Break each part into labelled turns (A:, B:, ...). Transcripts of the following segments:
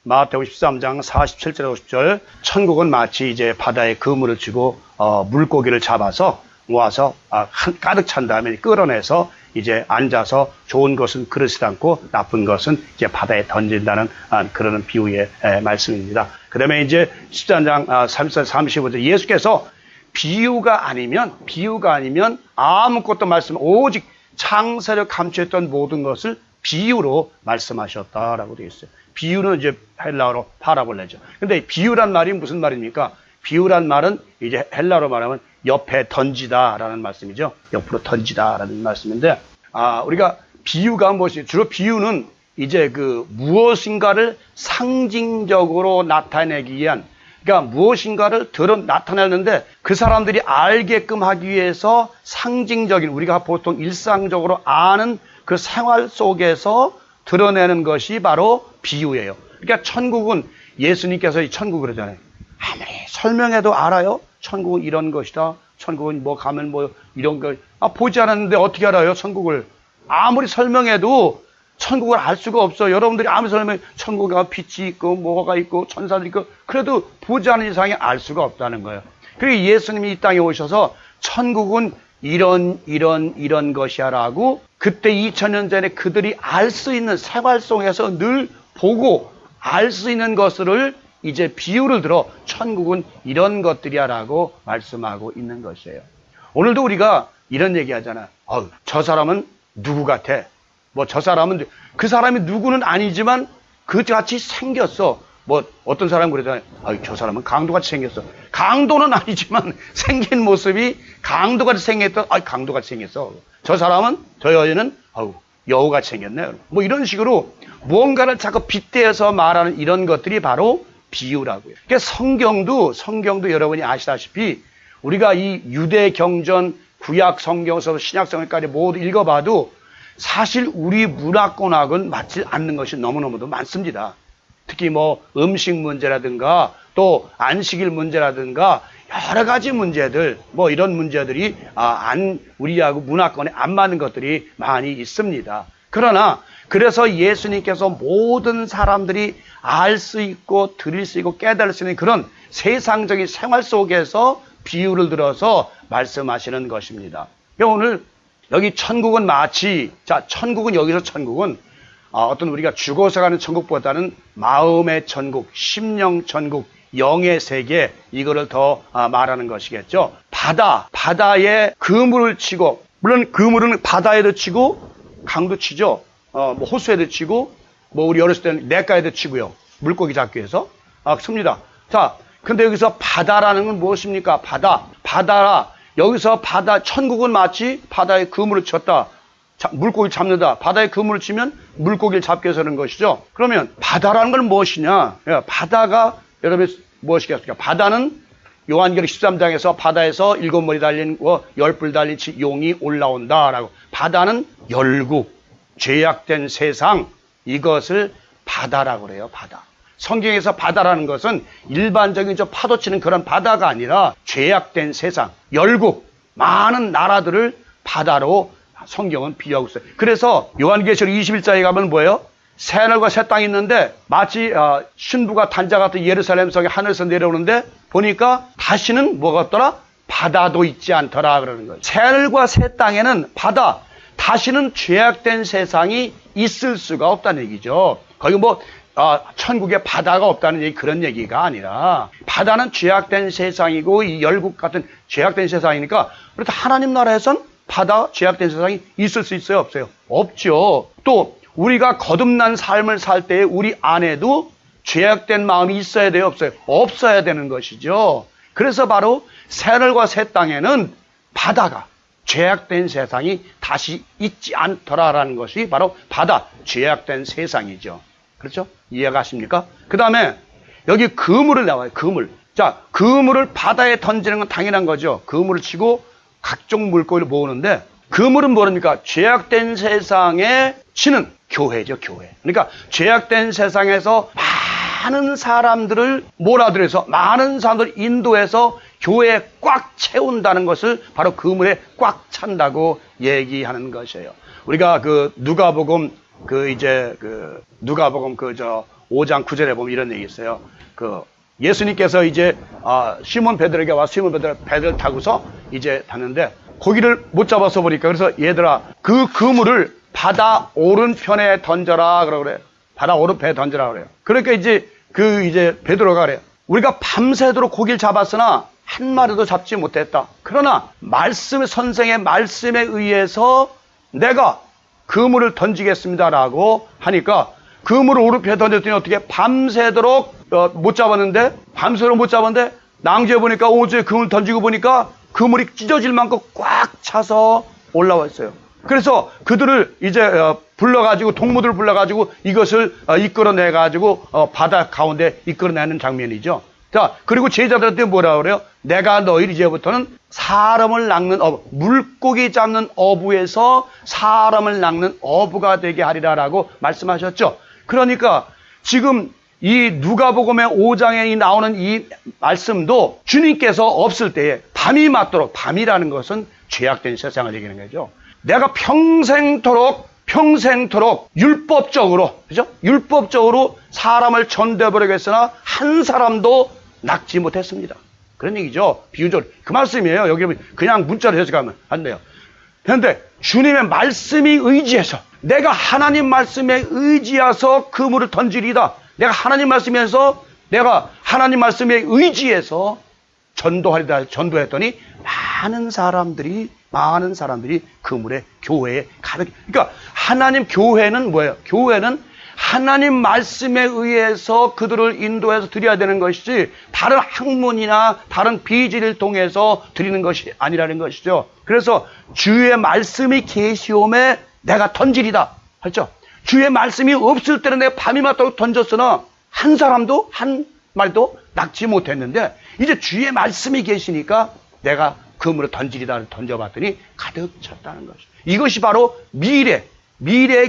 A: 마태복음 13장 47절 50절 천국은 마치 이제 바다에 그물을 쥐고 물고기를 잡아서 모아서 가득 찬 다음에 끌어내서 이제 앉아서 좋은 것은 그릇에 담고 나쁜 것은 이제 바다에 던진다는 그런 비유의 말씀입니다. 그 다음에 이제 13장 34, 35절 예수께서 비유가 아니면 아무것도 말씀 오직 창세를 감추었던 모든 것을 비유로 말씀하셨다라고 되어 있어요. 비유는 이제 헬라어로 파라볼레죠. 근데 비유란 말이 무슨 말입니까? 비유란 말은 이제 헬라어로 말하면 옆에 던지다라는 말씀이죠. 옆으로 던지다라는 말씀인데, 우리가 비유가 무엇이죠? 주로 비유는 이제 그 무엇인가를 상징적으로 나타내기 위한, 그러니까 무엇인가를 나타내는데 그 사람들이 알게끔 하기 위해서 상징적인, 우리가 보통 일상적으로 아는 그 생활 속에서 드러내는 것이 바로 비유예요. 그러니까 천국은, 예수님께서 이 천국 그러잖아요. 아무리 설명해도 알아요? 천국은 이런 것이다. 천국은 뭐 가면 뭐 이런 거. 보지 않았는데 어떻게 알아요? 천국을. 아무리 설명해도 천국을 알 수가 없어. 여러분들이 아무리 설명해, 천국에 빛이 있고 뭐가 있고 천사들이 있고, 그래도 보지 않은 이상에 알 수가 없다는 거예요. 그리고 예수님이 이 땅에 오셔서 천국은 이런 것이야라고 그때 2000년 전에 그들이 알 수 있는 생활 속에서 늘 보고 알 수 있는 것을 이제 비유를 들어 천국은 이런 것들이야라고 말씀하고 있는 것이에요. 오늘도 우리가 이런 얘기 하잖아. 저 사람은 누구 같아? 뭐 저 사람은, 그 사람이 누구는 아니지만 그같이 생겼어. 뭐 어떤 사람은 그러잖아요. 저 사람은 강도같이 생겼어. 강도는 아니지만 생긴 모습이 강도같이 생겼다. 강도같이 생겼어. 저 사람은, 저 여인은 여우같이 생겼네. 뭐 이런 식으로 무언가를 자꾸 빗대어서 말하는 이런 것들이 바로 비유라고요. 그러니까 성경도 여러분이 아시다시피 우리가 이 유대 경전, 구약 성경에서 신약 성경까지 모두 읽어봐도 사실 우리 문화권하고는 맞지 않는 것이 너무너무도 많습니다. 특히 뭐 음식 문제라든가 또 안식일 문제라든가 여러 가지 문제들, 뭐 이런 문제들이 우리하고 문화권에 안 맞는 것들이 많이 있습니다. 그러나 그래서 예수님께서 모든 사람들이 알 수 있고 들을 수 있고 깨달을 수 있는 그런 세상적인 생활 속에서 비유를 들어서 말씀하시는 것입니다. 오늘 여기 천국은 마치, 천국은 여기서 천국은 어떤 우리가 죽어서 가는 천국보다는 마음의 천국, 심령 천국, 영의 세계, 이거를 더 말하는 것이겠죠. 바다에 그물을 치고, 물론 그물은 바다에도 치고 강도 치죠. 뭐 호수에도 치고, 뭐 우리 어렸을 때는 냇가에도 치고요. 물고기 잡기 위해서 씁니다. 자, 근데 여기서 바다라는 건 무엇입니까? 바다라. 여기서 천국은 마치 바다에 그물을 쳤다. 물고기 잡는다. 바다에 그물을 치면 물고기를 잡기 위해서 하는 것이죠. 그러면 바다라는 건 무엇이냐? 바다가 여러분 무엇이겠습니까? 바다는 요한계시록 13장에서 바다에서 7머리 달린 10뿔 달린 용이 올라온다라고. 바다는 열국, 죄악된 세상, 이것을 바다라고 그래요. 바다. 성경에서 바다라는 것은 일반적인 파도치는 그런 바다가 아니라 죄악된 세상, 열국, 많은 나라들을 바다로 성경은 비유하고 있어요. 그래서 요한계시록 21장에 가면 뭐예요? 새하늘과 새 땅이 있는데 마치 신부가 단자 같은 예루살렘 성에 하늘에서 내려오는데 보니까 다시는 뭐가 없더라? 바다도 있지 않더라 그러는 거예요. 새하늘과 새 땅에는 다시는 죄악된 세상이 있을 수가 없다는 얘기죠. 거기 천국에 바다가 없다는 얘기, 그런 얘기가 아니라 바다는 죄악된 세상이고 이 열국 같은 죄악된 세상이니까, 그래도 하나님 나라에선 죄악된 세상이 있을 수 있어요? 없어요? 없죠. 또 우리가 거듭난 삶을 살 때 우리 안에도 죄악된 마음이 있어야 돼요? 없어요? 없어야 되는 것이죠. 그래서 바로 새하늘과 새 땅에는 바다가, 죄악된 세상이 다시 있지 않더라라는 것이 바로 죄악된 세상이죠. 그렇죠? 이해가십니까? 그 다음에 여기 그물을 나와요. 그물을 바다에 던지는 건 당연한 거죠. 그물을 치고 각종 물고기를 모으는데, 그물은 뭐랍니까? 죄악된 세상에 치는 교회죠, 교회. 그러니까 죄악된 세상에서 많은 사람들을 몰아들여서, 많은 사람들을 인도해서 교회에 꽉 채운다는 것을 바로 그물에 꽉 찬다고 얘기하는 것이에요. 우리가 누가복음 5장 9절에 보면 이런 얘기 있어요. 예수님께서 이제 시몬 베드로에게 와서 시몬 베드로가 배를 타고서 이제 갔는데 고기를 못 잡아서 보니까 그래서 얘들아 그 그물을 바다 오른편에 던져라 그래요. 바다 오른편에 던져라 그래요. 그러니까 이제 베드로가 그래요. 우리가 밤새도록 고기를 잡았으나 한 마리도 잡지 못했다. 그러나 선생의 말씀에 의해서 내가 그물을 던지겠습니다라고 하니까 그물을 오른편에 던졌더니 어떻게 밤새도록 못 잡았는데 낭주에 보니까 오후에 그물 던지고 보니까 그물이 찢어질 만큼 꽉 차서 올라와 있어요. 그래서 그들을 이제 불러가지고 동무들을 불러가지고 이것을 이끌어내가지고 바다 가운데 이끌어내는 장면이죠. 자, 그리고 제자들한테 뭐라 그래요? 내가 너희를 이제부터는 사람을 낚는 물고기 잡는 어부에서 사람을 낚는 어부가 되게 하리라라고 말씀하셨죠. 그러니까 지금 이 누가복음의 5장에 나오는 이 말씀도 주님께서 없을 때에 밤이 맞도록, 밤이라는 것은 죄악된 세상을 얘기하는 거죠. 내가 평생토록 율법적으로, 그죠? 율법적으로 사람을 전도해버리겠으나 한 사람도 낚지 못했습니다. 그런 얘기죠. 비유적으로. 그 말씀이에요. 여기 그냥 문자로 해석하면 안 돼요. 그런데 주님의 말씀이 의지해서 내가 하나님 말씀에 의지해서 그물을 던지리다. 내가 하나님 말씀에서 내가 하나님 말씀에 의지해서 전도했더니 많은 사람들이 그물에 교회에 가득. 그러니까 하나님 교회는 뭐예요? 교회는 하나님 말씀에 의해서 그들을 인도해서 드려야 되는 것이지 다른 학문이나 다른 비질을 통해서 드리는 것이 아니라는 것이죠. 그래서 주의 말씀이 계시오매 내가 던지리다 했죠. 주의 말씀이 없을 때는 내가 밤이 맞도록 던졌으나 한 사람도 한 말도 낚지 못했는데 이제 주의 말씀이 계시니까 내가 그물을 던지리다 던져봤더니 가득 찼다는 것이죠. 이것이 바로 미래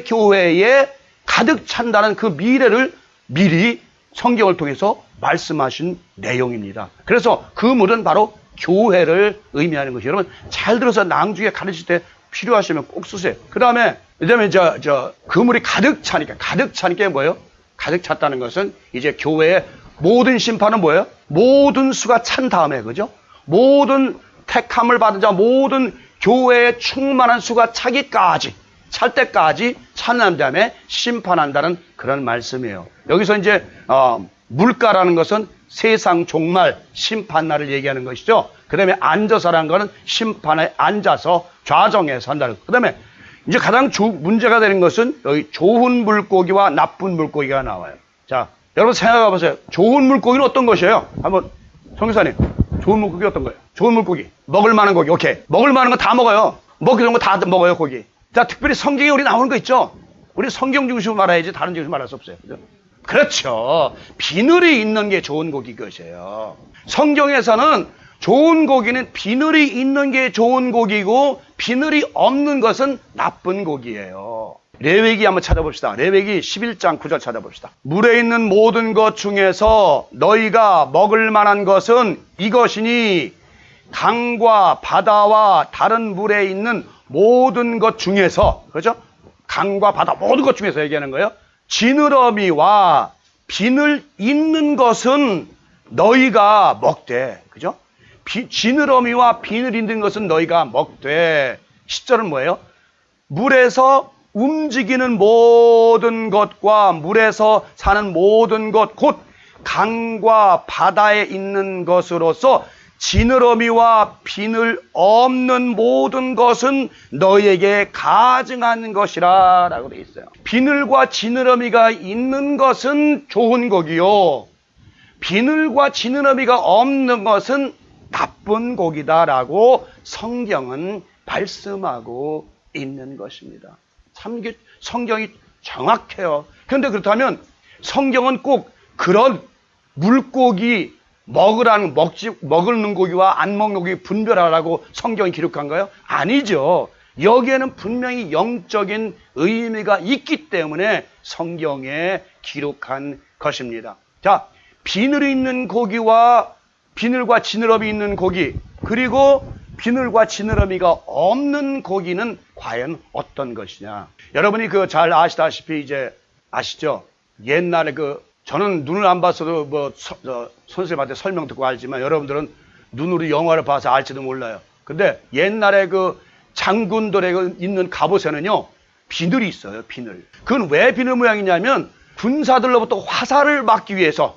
A: 교회에 가득 찬다는 그 미래를 미리 성경을 통해서 말씀하신 내용입니다. 그래서 그물은 바로 교회를 의미하는 것이죠. 여러분 잘 들어서 낭중에 가르칠 때 필요하시면 꼭 쓰세요. 그 다음에 그물이 가득 차니까 뭐예요? 가득 찼다는 것은 이제 교회의 모든 심판은 뭐예요? 모든 수가 찬 다음에, 그죠? 모든 택함을 받은 자, 모든 교회에 충만한 수가 찰 때까지 찬난 다음에 심판한다는 그런 말씀이에요. 여기서 이제 물가라는 것은 세상 종말 심판날을 얘기하는 것이죠. 그 다음에 앉아서라는 것은 심판에 앉아서 좌정해서 한다는 것. 그 다음에 이제 가장 문제가 되는 것은 여기 좋은 물고기와 나쁜 물고기가 나와요. 자, 여러분 생각해 보세요. 좋은 물고기는 어떤 것이에요? 한번 성교사님, 좋은 물고기 어떤 거예요? 좋은 물고기, 먹을 만한 고기. 오케이, 먹을 만한 거 다 먹어요. 먹기 좋은 거 다 먹어요, 고기. 자, 특별히 성경에 우리 나오는 거 있죠? 우리 성경 중심으로 말해야지 다른 중심으로 말할 수 없어요. 그렇죠. 비늘이 있는 게 좋은 고기 것이에요. 성경에서는 좋은 고기는 비늘이 있는 게 좋은 고기고 비늘이 없는 것은 나쁜 고기예요. 레위기 한번 찾아봅시다. 레위기 11장 9절 찾아봅시다. 물에 있는 모든 것 중에서 너희가 먹을 만한 것은 이것이니 강과 바다와 다른 물에 있는 모든 것 중에서, 그렇죠? 강과 바다 모든 것 중에서 얘기하는 거예요. 지느러미와 비늘 있는 것은 너희가 먹되, 그죠? 지느러미와 비늘 있는 것은 너희가 먹되. 10절은 뭐예요? 물에서 움직이는 모든 것과 물에서 사는 모든 것, 곧 강과 바다에 있는 것으로서 지느러미와 비늘 없는 모든 것은 너희에게 가증한 것이라 라고 되어 있어요. 비늘과 지느러미가 있는 것은 좋은 고기요, 비늘과 지느러미가 없는 것은 나쁜 고기다라고 성경은 말씀하고 있는 것입니다. 참 성경이 정확해요. 그런데 그렇다면 성경은 꼭 그런 물고기 먹는 고기와 안 먹는 고기 분별하라고 성경이 기록한가요? 아니죠. 여기에는 분명히 영적인 의미가 있기 때문에 성경에 기록한 것입니다. 자, 비늘이 있는 고기와 비늘과 지느러미 있는 고기, 그리고 비늘과 지느러미가 없는 고기는 과연 어떤 것이냐? 여러분이 잘 아시다시피 이제 아시죠? 옛날에 저는 눈을 안 봤어도 선생님한테 설명 듣고 알지만 여러분들은 눈으로 영화를 봐서 알지도 몰라요. 근데 옛날에 그 장군들의 있는 갑옷에는요, 비늘이 있어요, 비늘. 그건 왜 비늘 모양이냐면 군사들로부터 화살을 막기 위해서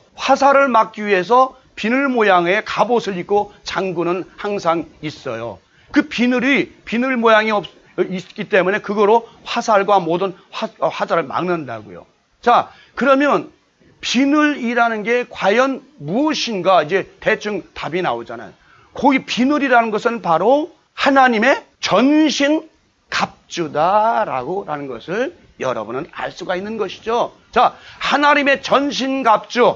A: 비늘 모양의 갑옷을 입고 장군은 항상 있어요. 그 비늘이 비늘 모양이 있기 때문에 그거로 화살과 모든 화살을 막는다고요. 자, 그러면 비늘이라는 게 과연 무엇인가 이제 대충 답이 나오잖아요. 거기 비늘이라는 것은 바로 하나님의 전신 갑주다라는 것을 여러분은 알 수가 있는 것이죠. 자, 하나님의 전신 갑주를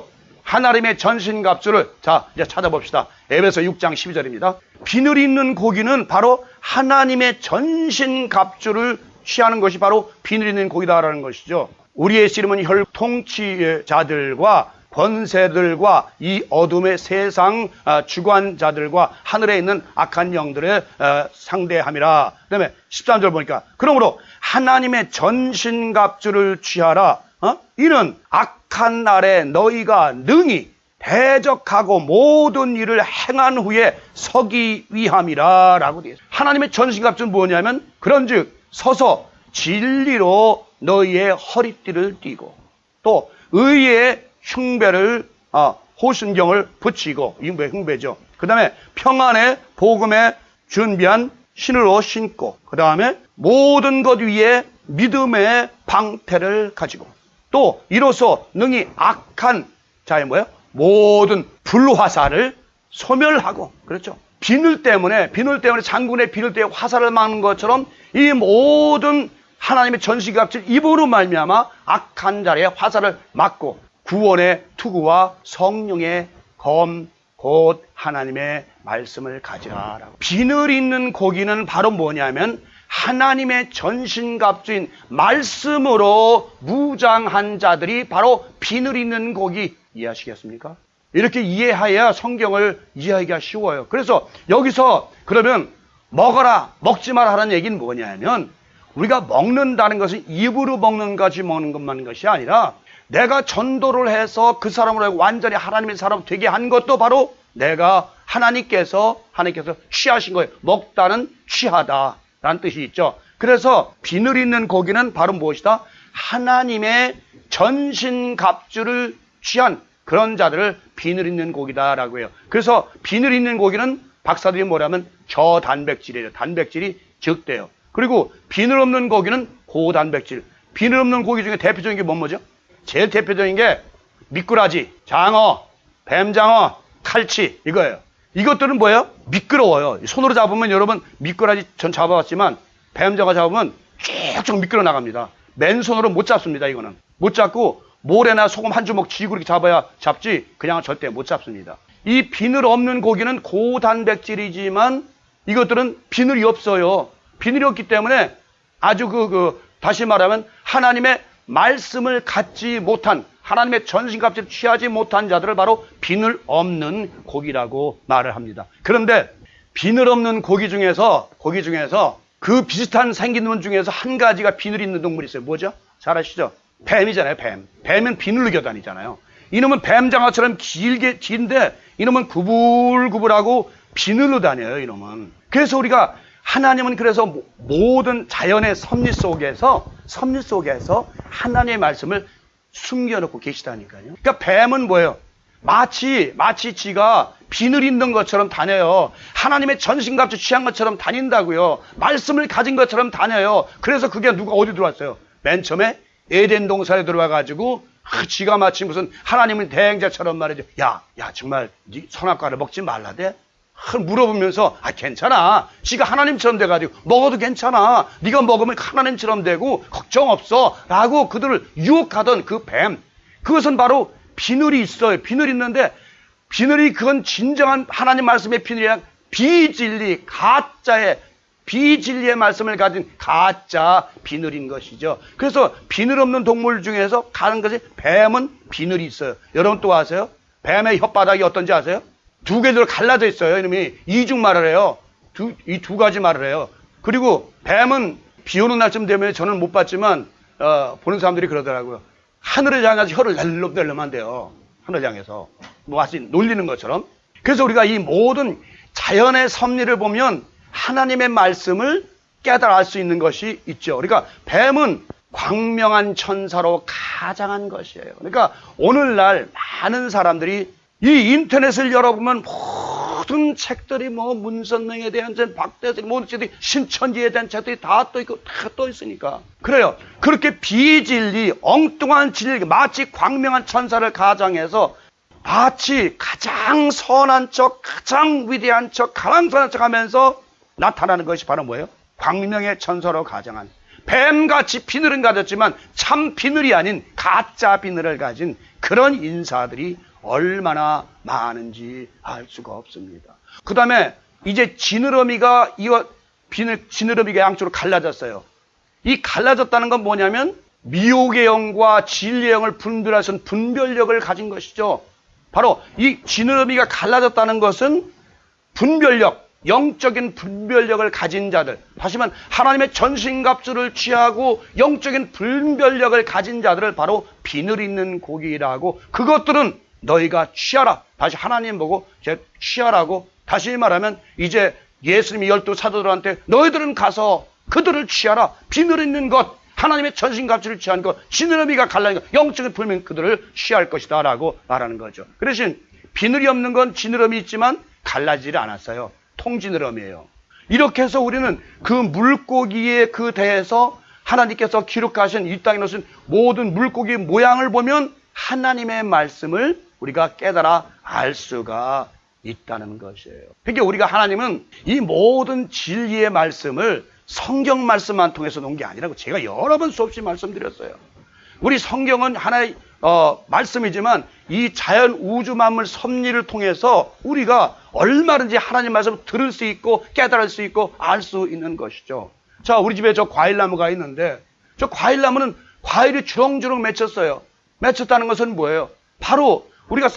A: 자, 이제 찾아봅시다. 에베소 6장 12절입니다. 비늘이 있는 고기는 바로 하나님의 전신 갑주를 취하는 것이 바로 비늘 있는 고기다라는 것이죠. 우리의 씨름은 혈 통치자들과 권세들과 이 어둠의 세상 주관자들과 하늘에 있는 악한 영들의 상대함이라. 그 다음에 13절 보니까 그러므로 하나님의 전신갑주를 취하라. 이는 악한 날에 너희가 능히 대적하고 모든 일을 행한 후에 서기 위함이라 라고 되어 있습니다. 하나님의 전신갑주는 뭐냐면 그런즉 서서 진리로 너희의 허리띠를 띠고 또 의의 흉배를 호순경을 붙이고, 이게 흉배죠. 그 다음에 평안의 복음에 준비한 신으로 신고, 그 다음에 모든 것 위에 믿음의 방패를 가지고, 또 이로써 능히 악한 자의 모든 불화살을 소멸하고, 그렇죠. 비늘 때문에 장군의 비늘 때문에 화살을 막는 것처럼 이 모든 하나님의 전신갑주를 입으로 말미암아 악한 자의 화살을 막고 구원의 투구와 성령의 검 곧 하나님의 말씀을 가지라라고. 비늘 있는 고기는 바로 뭐냐면 하나님의 전신갑주인 말씀으로 무장한 자들이 바로 비늘 있는 고기. 이해하시겠습니까? 이렇게 이해해야 성경을 이해하기가 쉬워요. 그래서 여기서 그러면 먹어라 먹지 마라 하는 얘기는 뭐냐면 우리가 먹는다는 것은 입으로 먹는 것이 아니라 내가 전도를 해서 그 사람으로 완전히 하나님의 사람 되게 한 것도 바로 내가 하나님께서 취하신 거예요. 먹다는 취하다라는 뜻이 있죠. 그래서 비늘 있는 고기는 바로 무엇이다? 하나님의 전신갑주를 취한 그런 자들을 비늘 있는 고기다라고 해요. 그래서 비늘 있는 고기는 박사들이 뭐라면 저단백질이에요. 단백질이 적대요. 그리고 비늘 없는 고기는 고단백질. 비늘 없는 고기 중에 대표적인 게 뭐죠? 제일 대표적인 게 미꾸라지, 장어, 뱀장어, 칼치 이거예요. 이것들은 뭐예요? 미끄러워요. 손으로 잡으면 여러분 미꾸라지 전 잡아봤지만 뱀장어 잡으면 쭉쭉 미끄러 나갑니다. 맨손으로 못 잡습니다. 이거는 못 잡고 모래나 소금 한 주먹 쥐고 이렇게 잡아야 잡지 그냥 절대 못 잡습니다. 이 비늘 없는 고기는 고단백질이지만 이것들은 비늘이 없어요. 비늘이 없기 때문에 아주 다시 말하면 하나님의 말씀을 갖지 못한 하나님의 전신갑주를 취하지 못한 자들을 바로 비늘 없는 고기라고 말을 합니다. 그런데 비늘 없는 고기 중에서 그 비슷한 생긴 놈 중에서 한 가지가 비늘 있는 동물이 있어요. 뭐죠? 잘 아시죠? 뱀이잖아요. 뱀은 비늘로 겨다니잖아요. 이놈은 뱀장어처럼 긴데 이놈은 구불구불하고 비늘로 다녀요. 이놈은. 그래서 우리가 하나님은 그래서 모든 자연의 섭리 속에서 하나님의 말씀을 숨겨놓고 계시다니까요. 그러니까 뱀은 뭐예요? 마치 지가 비늘 있는 것처럼 다녀요. 하나님의 전신갑주 취한 것처럼 다닌다고요. 말씀을 가진 것처럼 다녀요. 그래서 그게 누가 어디 들어왔어요? 맨 처음에 에덴 동산에 들어와가지고 지가 마치 무슨 하나님은 대행자처럼 말이죠. 야 정말 네 선악과를 먹지 말라대? 물어보면서 괜찮아. 지가 하나님처럼 돼가지고 먹어도 괜찮아. 네가 먹으면 하나님처럼 되고 걱정 없어 라고 그들을 유혹하던 그 뱀, 그것은 바로 비늘이 있어요. 비늘이 있는데 비늘이 그건 진정한 하나님 말씀의 비늘이 아니라 비진리의 말씀을 가진 가짜 비늘인 것이죠. 그래서 비늘 없는 동물 중에서 가는 것이 뱀은 비늘이 있어요. 여러분 또 아세요? 뱀의 혓바닥이 어떤지 아세요? 두 개로 갈라져 있어요. 이놈이 이중 말을 해요. 이 두 가지 말을 해요. 그리고 뱀은 비 오는 날쯤 되면 저는 못 봤지만 보는 사람들이 그러더라고요. 하늘을 향해서 혀를 낼름낼름 한대요. 하늘을 향해서. 마치 놀리는 것처럼. 그래서 우리가 이 모든 자연의 섭리를 보면 하나님의 말씀을 깨달아 알 수 있는 것이 있죠. 그러니까 뱀은 광명한 천사로 가장한 것이에요. 그러니까 오늘날 많은 사람들이 이 인터넷을 열어보면 모든 책들이 뭐 문선명에 대한 책, 박대세 모든 책들이 신천지에 대한 책들이 다 또 있고 다 또 있으니까 그래요. 그렇게 비진리, 엉뚱한 진리, 마치 광명한 천사를 가장해서 마치 가장 선한 척, 가장 위대한 척, 가장 선한 척 하면서 나타나는 것이 바로 뭐예요? 광명의 천사로 가장한 뱀같이 비늘은 가졌지만 참 비늘이 아닌 가짜 비늘을 가진 그런 인사들이 얼마나 많은지 알 수가 없습니다. 그 다음에 이제 지느러미가 지느러미가 양쪽으로 갈라졌어요. 이 갈라졌다는 건 뭐냐면 미혹의 영과 진리의 영을 분별할 수 있는 분별력을 가진 것이죠. 바로 이 지느러미가 갈라졌다는 것은 분별력, 영적인 분별력을 가진 자들, 다시 말하면 하나님의 전신갑주를 취하고 영적인 분별력을 가진 자들을 바로 비늘 있는 고기라고, 그것들은 너희가 취하라. 다시 하나님 보고 취하라고, 다시 말하면 이제 예수님이 12 사도들한테 너희들은 가서 그들을 취하라. 비늘 있는 것, 하나님의 전신갑주를 취한 것, 지느러미가 갈라진 것, 영적인 불명 그들을 취할 것이다 라고 말하는 거죠. 그 대신 비늘이 없는 건 지느러미 있지만 갈라지지 않았어요. 통지느러미예요. 이렇게 해서 우리는 그 물고기에 그 대해서 하나님께서 기록하신 이 땅에 놓으신 모든 물고기 모양을 보면 하나님의 말씀을 우리가 깨달아 알 수가 있다는 것이에요. 그러니까 우리가 하나님은 이 모든 진리의 말씀을 성경 말씀만 통해서 놓은 게 아니라고 제가 여러 번 수없이 말씀드렸어요. 우리 성경은 하나의 말씀이지만 이 자연 우주 만물 섭리를 통해서 우리가 얼마든지 하나님 말씀을 들을 수 있고 깨달을 수 있고 알 수 있는 것이죠. 자, 우리 집에 저 과일나무가 있는데 저 과일나무는 과일이 주렁주렁 맺혔어요. 맺혔다는 것은 뭐예요? 바로 우리가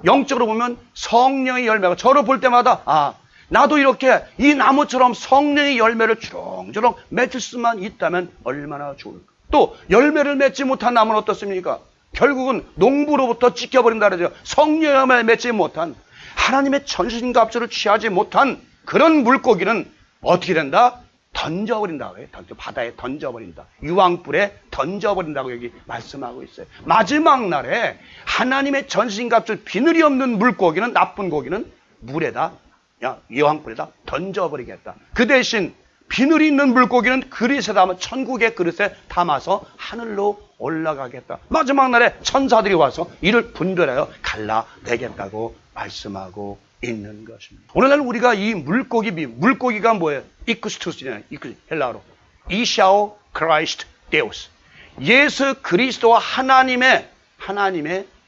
A: 영적으로 보면 성령의 열매가, 저를 볼 때마다 나도 이렇게 이 나무처럼 성령의 열매를 주렁주렁 맺을 수만 있다면 얼마나 좋을까. 또 열매를 맺지 못한 나무는 어떻습니까? 결국은 농부로부터 찢겨버린다 그러죠. 성령의 열매를 맺지 못한, 하나님의 전신갑주를 취하지 못한 그런 물고기는 어떻게 된다? 던져버린다고 해요. 바다에 던져버린다. 유황불에 던져버린다고 여기 말씀하고 있어요. 마지막 날에 하나님의 전신갑주, 비늘이 없는 물고기는, 나쁜 고기는 물에다, 유황불에다 던져버리겠다. 그 대신 비늘이 있는 물고기는 그릇에 담아, 천국의 그릇에 담아서 하늘로 올라가겠다. 마지막 날에 천사들이 와서 이를 분별하여 갈라내겠다고 말씀하고 있는 것입니다. 오늘날 우리가 이 물고기가 뭐예요? 이쿠스투스잖아요. 헬라어로 이샤오 크라이스트 데우스, 예수 그리스도와 하나님의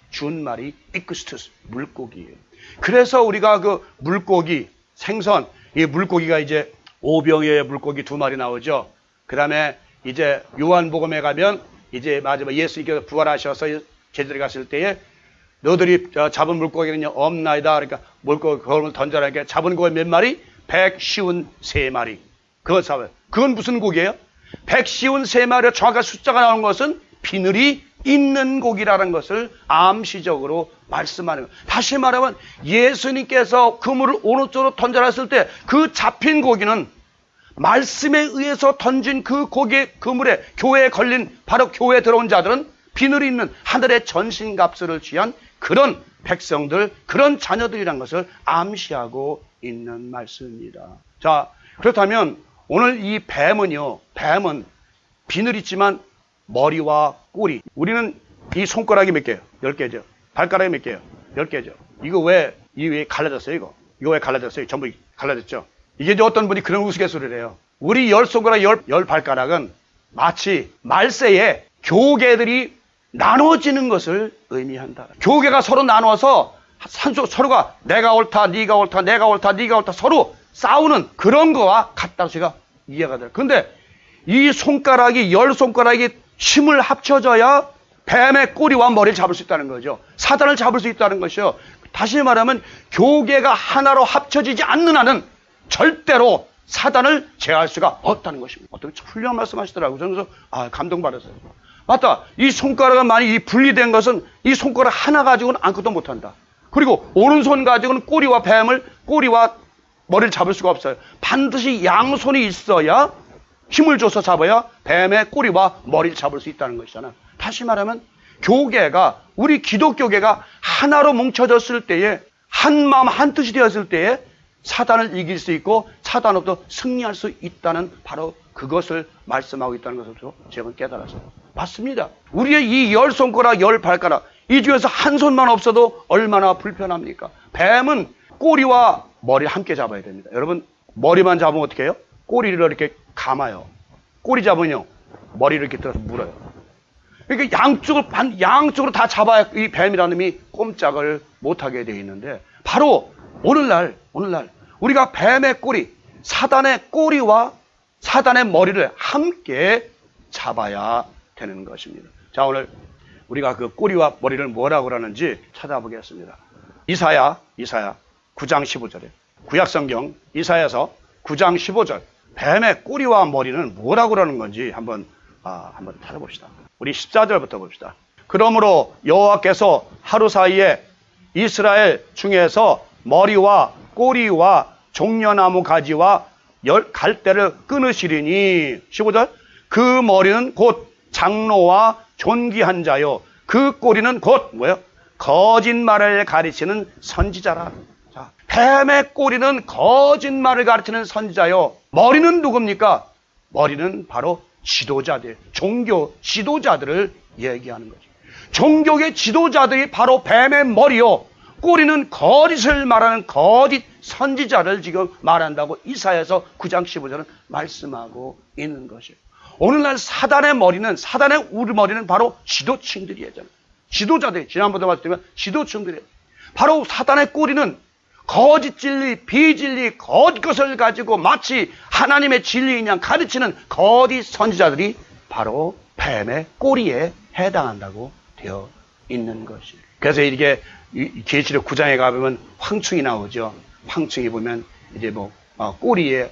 A: 준말이 이쿠스투스, 물고기예요. 그래서 우리가 그 물고기, 생선, 이 물고기가 이제 오병이어의 물고기 2마리 나오죠. 그 다음에 이제 요한복음에 가면 이제 마지막 예수님께서 부활하셔서 제자들이 갔을 때에 너들이 잡은 물고기는 없나이다. 그러니까 물고기 그걸 던져라. 그러니까 잡은 고기 몇 마리? 153마리. 그건 무슨 고기예요? 153마리로 정확한 숫자가 나오는 것은 비늘이 있는 고기라는 것을 암시적으로 말씀하는 거예요. 다시 말하면 예수님께서 그물을 오른쪽으로 던져라 했을 때 그 잡힌 고기는 말씀에 의해서 던진 그 고기, 그물에, 교회에 걸린, 바로 교회에 들어온 자들은 비늘이 있는 하늘의 전신갑주를 취한 그런 백성들, 그런 자녀들이란 것을 암시하고 있는 말씀입니다. 자, 그렇다면 오늘 이 뱀은 비늘 있지만 머리와 꼬리. 우리는 이 손가락이 몇 개예요? 10개죠. 발가락이 몇 개예요? 10개죠. 이거 왜 갈라졌어요, 이거? 이거 왜 갈라졌어요? 전부 갈라졌죠? 이게 이제 어떤 분이 그런 우스갯소리를 해요. 우리 10손가락, 10발가락은 마치 말세에 교계들이 나눠지는 것을 의미한다. 교계가 서로 나눠서 서로가 내가 옳다, 네가 옳다, 내가 옳다, 네가 옳다 서로 싸우는 그런 거와 같다고 제가 이해가 돼요. 그런데 이 손가락이 10손가락이 힘을 합쳐져야 뱀의 꼬리와 머리를 잡을 수 있다는 거죠. 사단을 잡을 수 있다는 것이요. 다시 말하면 교계가 하나로 합쳐지지 않는 한은 절대로 사단을 제어할 수가 없다는 것입니다. 어떤 훌륭한 말씀 하시더라고요. 저는 그래서 감동받았어요. 맞다. 이 손가락은 만약 이 분리된 것은 이 손가락 하나 가지고는 아무것도 못한다. 그리고 오른손 가지고는 꼬리와 머리를 잡을 수가 없어요. 반드시 양손이 있어야 힘을 줘서 잡아야 뱀의 꼬리와 머리를 잡을 수 있다는 것이잖아. 다시 말하면 교계가, 우리 기독교계가 하나로 뭉쳐졌을 때에, 한 마음 한 뜻이 되었을 때에 사단을 이길 수 있고 사단으로부터 승리할 수 있다는, 바로 그것을 말씀하고 있다는 것을 제가 깨달았어요. 맞습니다. 우리의 이 10손가락 10발가락 이 중에서 한 손만 없어도 얼마나 불편합니까? 뱀은 꼬리와 머리를 함께 잡아야 됩니다. 여러분, 머리만 잡으면 어떻게 해요? 꼬리를 이렇게 감아요. 꼬리 잡으면요, 머리를 이렇게 들어서 물어요. 그러니까 양쪽으로 다 잡아야 이 뱀이라는 놈이 꼼짝을 못하게 되어 있는데, 바로 오늘날 우리가 뱀의 꼬리, 사단의 꼬리와 사단의 머리를 함께 잡아야 되는 것입니다. 자, 오늘 우리가 그 꼬리와 머리를 뭐라고 그러는지 찾아보겠습니다. 이사야 9장 15절에, 구약성경 이사야서 9장 15절, 뱀의 꼬리와 머리는 뭐라고 그러는 건지 한번 찾아봅시다. 우리 14절부터 봅시다. 그러므로 여호와께서 하루 사이에 이스라엘 중에서 머리와 꼬리와 종려나무 가지와 갈대를 끊으시리니, 15절, 그 머리는 곧 장로와 존귀한 자요, 그 꼬리는 곧 뭐예요? 거짓말을 가르치는 선지자라. 자, 뱀의 꼬리는 거짓말을 가르치는 선지자요, 머리는 누굽니까? 머리는 바로 지도자들, 종교 지도자들을 얘기하는 거죠. 종교의 지도자들이 바로 뱀의 머리요, 꼬리는 거짓을 말하는 거짓 선지자를 지금 말한다고 이사야서 9장 15절은 말씀하고 있는 것이에요. 오늘날 사단의 우리 머리는 바로 지도층들이에요. 지도자들이, 지난번에 말씀드렸지만 지도층들이에요. 바로 사단의 꼬리는 거짓 진리, 비진리, 거짓 것을 가지고 마치 하나님의 진리인 양 가르치는 거짓 선지자들이 바로 뱀의 꼬리에 해당한다고 되어 있는 것이에요. 그래서 이게 계시록 9장에 가보면 황충이 나오죠. 황충이 보면 이제 꼬리에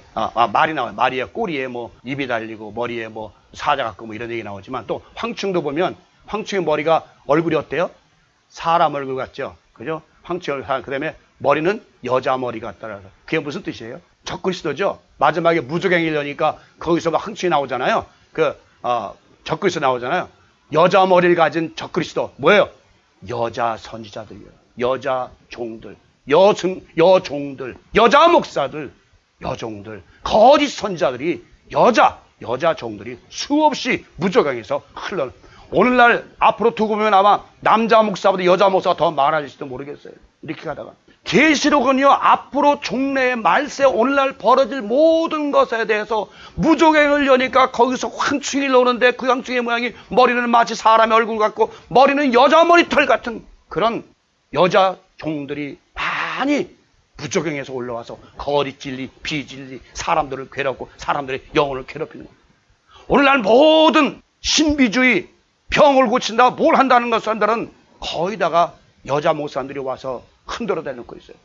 A: 말이 나와요. 말이에 꼬리에 입이 달리고 머리에 사자 같고 이런 얘기 나오지만, 또 황충도 보면 황충의 머리가 얼굴이 어때요? 사람 얼굴 같죠. 그죠? 황충 얼굴, 그다음에 머리는 여자 머리 같다라서. 그게 무슨 뜻이에요? 적그리스도죠. 마지막에 무적행위를 여니까 거기서 황충이 나오잖아요. 적그리스도 나오잖아요. 여자 머리를 가진 적그리스도 뭐예요? 여자 선지자들이에요. 여자 종들, 여종들, 여자 목사들, 여종들, 거짓 선지자들이 여자 종들이 수없이 무적행에서 흘러. 오늘날 앞으로 두고 보면 아마 남자 목사보다 여자 목사가 더 많아질지도 모르겠어요. 이렇게 가다가 계시록은요, 앞으로 종래의 말세, 오늘날 벌어질 모든 것에 대해서 무적행을 여니까 거기서 황충이 나오는데, 그 황충의 모양이 머리는 마치 사람의 얼굴 같고 머리는 여자 머리털 같은 그런 여자 종들이 많이 무적행에서 올라와서 거짓 진리, 비진리, 사람들을 괴롭고 사람들의 영혼을 괴롭히는 거예요. 오늘날 모든 신비주의, 병을 고친다, 뭘 한다는 것 사람들은 거의다가 여자 목사들이 와서 흔들어 대놓고 있어요.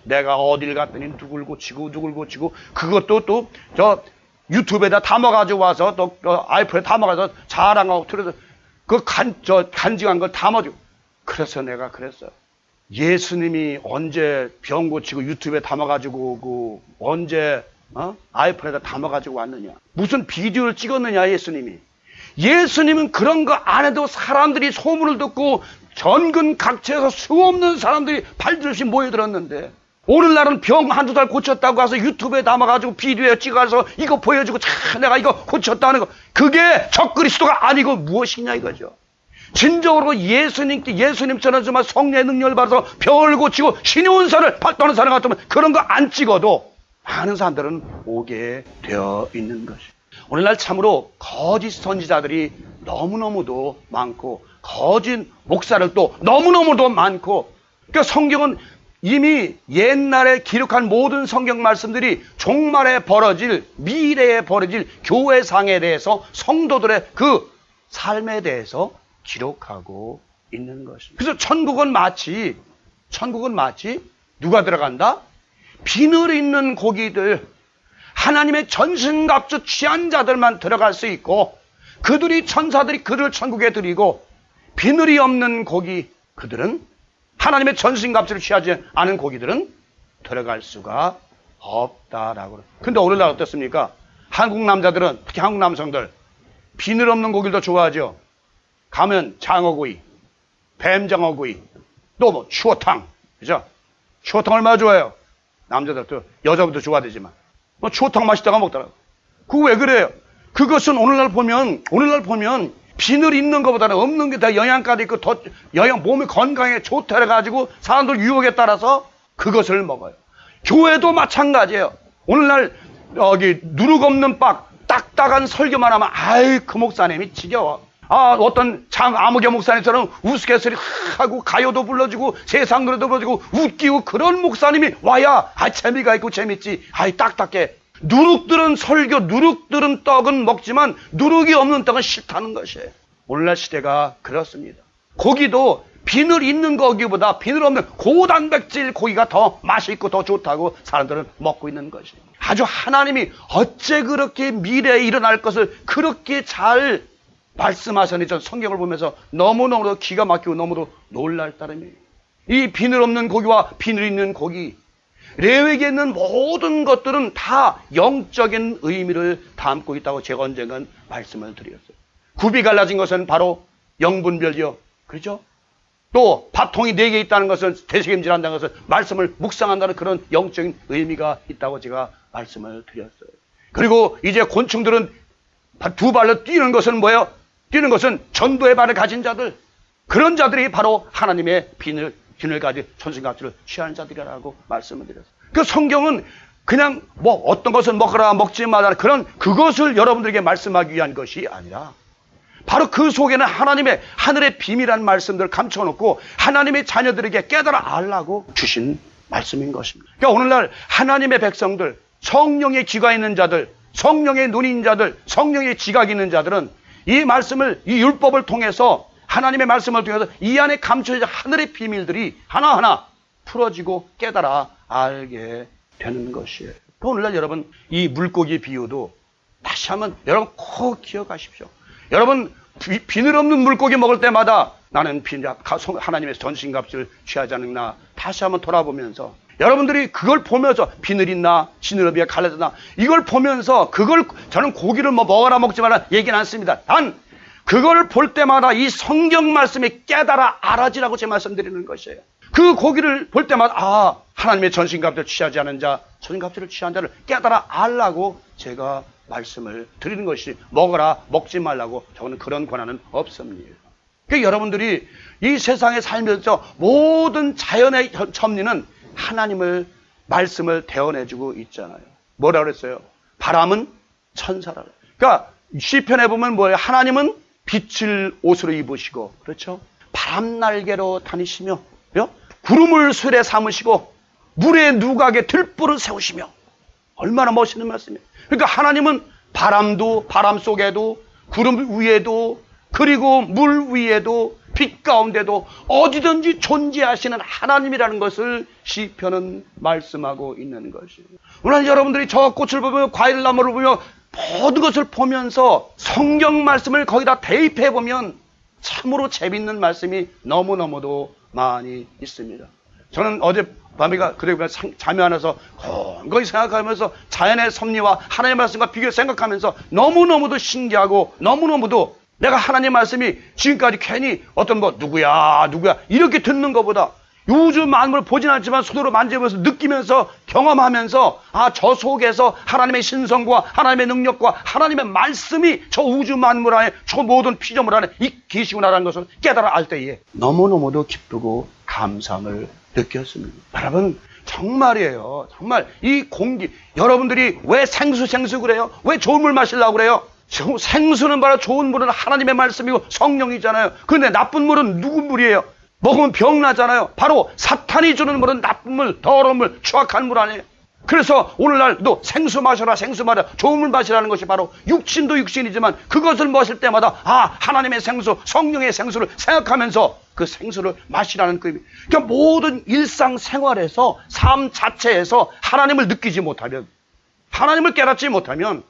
A: 내가 어딜 갔더니 누굴 고치고 그것도 또 유튜브에다 담아가지고 와서 또 아이폰에 담아가서 자랑하고 틀어서 간직한 걸 담아주고. 그래서 내가 그랬어요. 예수님이 언제 병 고치고 유튜브에 담아가지고 언제 아이폰에다 담아가지고 왔느냐? 무슨 비디오를 찍었느냐? 예수님은 그런 거 안 해도 사람들이 소문을 듣고 전근 각처에서 수없는 사람들이 발들없이 모여들었는데, 오늘날은 병 한두 달 고쳤다고 가서 유튜브에 담아가지고 비디오에 찍어서 이거 보여주고, 내가 이거 고쳤다는 거, 그게 적그리스도가 아니고 무엇이냐 이거죠. 진정으로 예수님처럼 정말 성령의 능력을 받아서 병을 고치고 신의 은사를 받는 사람 같으면 그런 거 안 찍어도 많은 사람들은 오게 되어 있는 것이죠. 오늘날 참으로 거짓 선지자들이 너무너무도 많고, 거짓 목사를 또 너무너무도 많고, 그러니까 성경은 이미 옛날에 기록한 모든 성경 말씀들이 종말에 벌어질, 미래에 벌어질 교회상에 대해서, 성도들의 그 삶에 대해서 기록하고 있는 것입니다. 그래서 천국은 마치 누가 들어간다? 비늘 있는 고기들, 하나님의 전신갑주 취한 자들만 들어갈 수 있고, 그들이 천사들이 그들을 천국에 드리고 비늘이 없는 고기, 그들은 하나님의 전신갑주를 취하지 않은 고기들은 들어갈 수가 없다라고. 근데 오늘날 어떻습니까? 한국 남자들은, 특히 한국 남성들, 비늘 없는 고기를 더 좋아하죠. 가면 장어구이, 뱀장어구이, 또 뭐 추어탕, 그죠? 추어탕 얼마나 좋아해요? 남자들도, 여자분도 좋아하지만. 뭐 추어탕 맛있다가 먹더라고. 그거 왜 그래요? 그것은 오늘날 보면 비늘 있는 것보다는 없는 게 더 영양가도 있고 더 몸의 건강에 좋다 해가지고 사람들 유혹에 따라서 그것을 먹어요. 교회도 마찬가지예요. 오늘날 여기 누룩 없는 빡 딱딱한 설교만 하면 아이 그 목사님이 지겨워. 어떤 아무개 목사님처럼 우스갯소리 하고 가요도 불러주고 세상 노래도 불러주고 웃기고 그런 목사님이 와야 재미가 있고 재밌지. 딱딱해. 누룩들은 설교, 누룩들은 떡은 먹지만 누룩이 없는 떡은 싫다는 것이에요. 오늘날 시대가 그렇습니다. 고기도 비늘 있는 고기보다 비늘 없는 고단백질 고기가 더 맛있고 더 좋다고 사람들은 먹고 있는 것이에요. 아주 하나님이 어째 그렇게 미래에 일어날 것을 그렇게 잘 말씀하셨는지 전 성경을 보면서 너무너무 기가 막히고 너무도 놀랄 따름이에요. 이 비늘 없는 고기와 비늘 있는 고기, 레위기에 있는 모든 것들은 다 영적인 의미를 담고 있다고 제가 언젠간 말씀을 드렸어요. 굽이 갈라진 것은 바로 영분별이요. 그렇죠? 또 밥통이 4개 있다는 것은 되새김질한다는 것은 말씀을 묵상한다는 그런 영적인 의미가 있다고 제가 말씀을 드렸어요. 그리고 이제 곤충들은 2발로 뛰는 것은 뭐예요? 뛰는 것은 전도의 발을 가진 자들, 그런 자들이 바로 하나님의 비늘 가진 전신갑주를 취하는 자들이라고 말씀을 드렸어요. 그 성경은 그냥 뭐 어떤 것을 먹으라 먹지 말라 그런 그것을 여러분들에게 말씀하기 위한 것이 아니라 바로 그 속에는 하나님의 하늘의 비밀한 말씀들을 감춰놓고 하나님의 자녀들에게 깨달아 알라고 주신 말씀인 것입니다. 그러니까 오늘날 하나님의 백성들, 성령의 귀가 있는 자들, 성령의 눈이 있는 자들, 성령의 지각이 있는 자들은 이 말씀을, 이 율법을 통해서 하나님의 말씀을 통해서 이 안에 감춰진 하늘의 비밀들이 하나하나 풀어지고 깨달아 알게 되는 것이에요. 오늘날 여러분 이 물고기 비유도 다시 한번 여러분 꼭 기억하십시오. 여러분 비늘 없는 물고기 먹을 때마다 나는 하나님의 전신갑주를 취하지 않나 다시 한번 돌아보면서 여러분들이 그걸 보면서 비늘 있나 지느러미가 갈라졌나 이걸 보면서 저는 고기를 먹어라 먹지 말라 얘기는 않습니다. 단 그걸 볼 때마다 이 성경 말씀이 깨달아 알아지라고 제 말씀드리는 것이에요. 그 고기를 볼 때마다 하나님의 전신갑주를 취하지 않은 자, 전신갑주를 취한 자를 깨달아 알라고 제가 말씀을 드리는 것이 먹어라 먹지 말라고 저는 그런 권한은 없습니다. 그러니까 여러분들이 이 세상에 살면서 모든 자연의 섭리는 하나님을 말씀을 대언해주고 있잖아요. 뭐라 그랬어요? 바람은 천사라. 그러니까 시편에 보면 뭐예요? 하나님은 빛을 옷으로 입으시고 그렇죠? 바람 날개로 다니시며 구름을 쇠에 삼으시고 물의 누각에 들불을 세우시며 얼마나 멋있는 말씀이에요. 그러니까 하나님은 바람도 바람 속에도 구름 위에도 그리고 물 위에도 빛 가운데도 어디든지 존재하시는 하나님이라는 것을 시편은 말씀하고 있는 것이에요. 오늘 여러분들이 저 꽃을 보며 과일나무를 보며 모든 것을 보면서 성경 말씀을 거기다 대입해 보면 참으로 재밌는 말씀이 너무너무도 많이 있습니다. 저는 어젯밤에가 그래가 잠이 안 와서 건강히 생각하면서 자연의 섭리와 하나님의 말씀과 비교 생각하면서 너무너무도 신기하고 너무너무도 내가 하나님 말씀이 지금까지 괜히 어떤 누구야 이렇게 듣는 것보다 우주 만물을 보진 않지만 손으로 만져보면서 느끼면서 경험하면서 저 속에서 하나님의 신성과 하나님의 능력과 하나님의 말씀이 저 우주 만물 안에 저 모든 피조물 안에 계시구나라는 것을 깨달아 알 때에 너무너무도 기쁘고 감사함을 느꼈습니다. 여러분 정말이에요. 정말 이 공기 여러분들이 왜 생수 그래요? 왜 좋은 물 마시려고 그래요? 생수는 바로 좋은 물은 하나님의 말씀이고 성령이잖아요. 그런데 나쁜 물은 누구 물이에요? 먹으면 병 나잖아요. 바로 사탄이 주는 물은 나쁜 물, 더러운 물, 추악한 물 아니에요. 그래서 오늘날도 생수 마셔라 좋은 물 마시라는 것이 바로 육신도 육신이지만 그것을 마실 때마다 하나님의 생수, 성령의 생수를 생각하면서 그 생수를 마시라는 그 의미. 그러니까 모든 일상생활에서 삶 자체에서 하나님을 느끼지 못하면 하나님을 깨닫지 못하면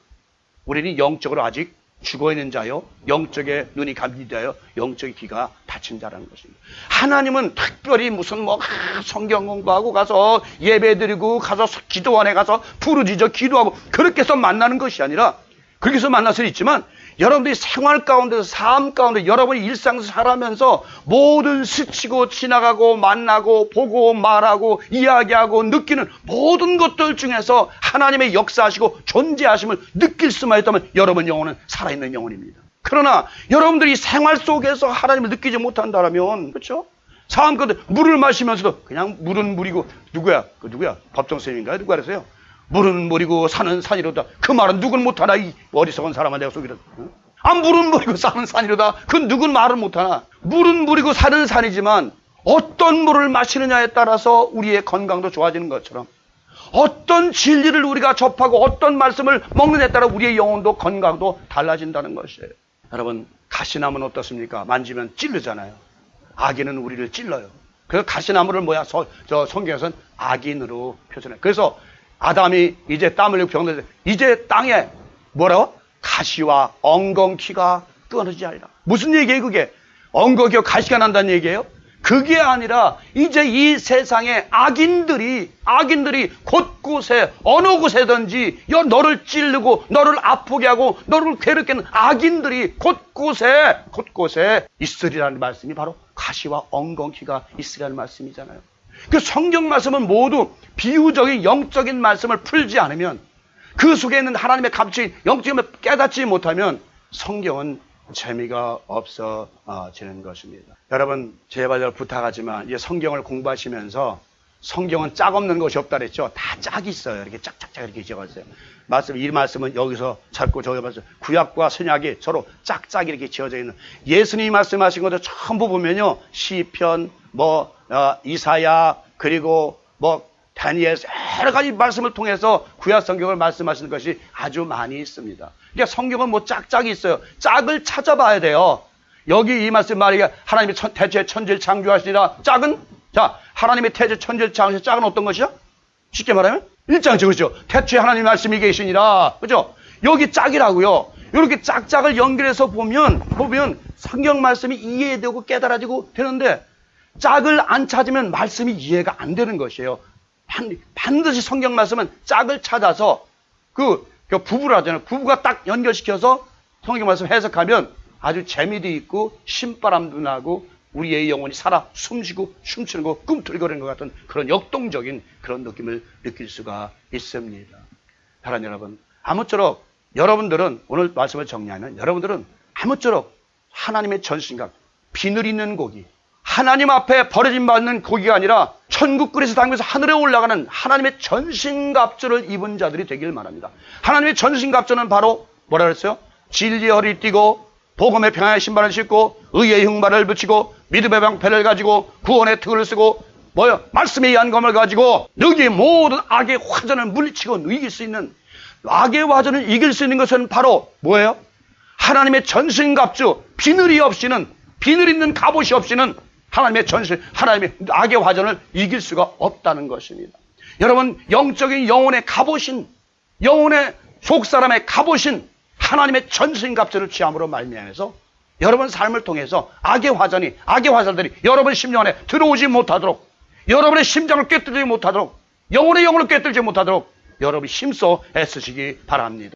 A: 우리는 영적으로 아직 죽어있는 자요, 영적의 눈이 감기되어 영적의 귀가 닫힌 자라는 것입니다. 하나님은 특별히 무슨 성경 공부하고 가서 예배드리고 가서 기도원에 가서 부르짖어 기도하고 그렇게 해서 만나는 것이 아니라, 그렇게 해서 만날 수는 있지만 여러분들이 생활 가운데서, 삶 가운데, 여러분이 일상에서 살아면서 모든 스치고 지나가고 만나고 보고 말하고 이야기하고 느끼는 모든 것들 중에서 하나님의 역사하시고 존재하심을 느낄 수만 있다면 여러분 영혼은 살아있는 영혼입니다. 그러나 여러분들이 생활 속에서 하나님을 느끼지 못한다면, 그렇죠? 삶 가운데 물을 마시면서도 그냥 물은 물이고, 누구야? 법정 선생님인가요? 누가 그랬어요? 물은 물이고 산은 산이로다. 그 말은 누군 못하나, 이 어리석은 사람아 내가 속이라. 물은 물이고 산은 산이로다. 그 누군 말을 못하나. 물은 물이고 산은 산이지만 어떤 물을 마시느냐에 따라서 우리의 건강도 좋아지는 것처럼, 어떤 진리를 우리가 접하고 어떤 말씀을 먹느냐에 따라 우리의 영혼도 건강도 달라진다는 것이에요. 여러분, 가시나무는 어떻습니까? 만지면 찔르잖아요. 악인은 우리를 찔러요. 그래서 가시나무를 성경에서는 악인으로 표현해요. 그래서 아담이 이제 땀 흘리고 병들었을 때 이제 땅에 뭐라고? 가시와 엉겅퀴가 끊어지지 않으리라. 무슨 얘기예요 그게? 엉겅퀴와 가시가 난다는 얘기예요? 그게 아니라 이제 이 세상에 악인들이 곳곳에 어느 곳에든지 너를 찌르고 너를 아프게 하고 너를 괴롭게 하는 악인들이 곳곳에 있으리라는 말씀이 바로 가시와 엉겅퀴가 있으리라는 말씀이잖아요. 그 성경 말씀은 모두 비유적인 영적인 말씀을 풀지 않으면, 그 속에 있는 하나님의 감추인 영적임을 깨닫지 못하면 성경은 재미가 없어지는 것입니다. 여러분, 제발 부탁하지만 이제 성경을 공부하시면서, 성경은 짝 없는 것이 없다 그랬죠. 다 짝이 있어요. 이렇게 짝짝짝 이렇게 지어가지고 이 말씀은 여기서 찾고 저기 말씀, 구약과 신약이 서로 짝짝 이렇게 지어져 있는, 예수님이 말씀하신 것도 전부 보면요, 시편, 이사야, 그리고 다니엘, 여러 가지 말씀을 통해서 구약 성경을 말씀하시는 것이 아주 많이 있습니다. 그러니까 성경은 짝짝이 있어요. 짝을 찾아봐야 돼요. 여기 이 말씀 말이야, 하나님이 태초에 천지를 창조하시니라. 짝은? 자, 하나님의 태초에 천지를 창조하신 짝은 어떤 것이야? 쉽게 말하면 1장이죠, 그렇죠? 태초에 하나님 말씀이 계시니라, 그렇죠? 여기 짝이라고요. 이렇게 짝짝을 연결해서 보면 성경 말씀이 이해되고 깨달아지고 되는데, 짝을 안 찾으면 말씀이 이해가 안 되는 것이에요. 반드시 성경 말씀은 짝을 찾아서 그 부부를 하잖아요. 부부가 딱 연결시켜서 성경 말씀 해석하면 아주 재미도 있고 신바람도 나고 우리의 영혼이 살아 숨쉬고 춤추는 거, 꿈틀거리는 것 같은 그런 역동적인 그런 느낌을 느낄 수가 있습니다. 사랑하는 여러분, 아무쪼록 여러분들은, 오늘 말씀을 정리하면 여러분들은 아무쪼록 하나님의 전신각, 비늘 있는 고기, 하나님 앞에 버려짐받는 고기가 아니라 천국 그릇에 담겨서 하늘에 올라가는 하나님의 전신갑주를 입은 자들이 되길 바랍니다. 하나님의 전신갑주는 바로 뭐라 그랬어요? 진리의 허리를 띠고 복음의 평안의 신발을 신고 의의 흉발을 붙이고 믿음의 방패를 가지고 구원의 턱을 쓰고 말씀의 연검을 가지고 너희 모든 악의 화전을 물리치고 이길 수 있는, 악의 화전을 이길 수 있는 것은 바로 뭐예요? 하나님의 전신갑주, 비늘 있는 갑옷이 없이는 하나님의 악의 화전을 이길 수가 없다는 것입니다. 여러분, 영적인 영혼의 갑옷인, 영혼의 속사람의 갑옷인 하나님의 전신갑주를 취함으로 말미암아서 여러분 삶을 통해서 악의 화살들이 여러분 심령 안에 들어오지 못하도록, 여러분의 심장을 꿰뚫지 못하도록, 영혼의 영혼을 꿰뚫지 못하도록 여러분이 힘써 애쓰시기 바랍니다.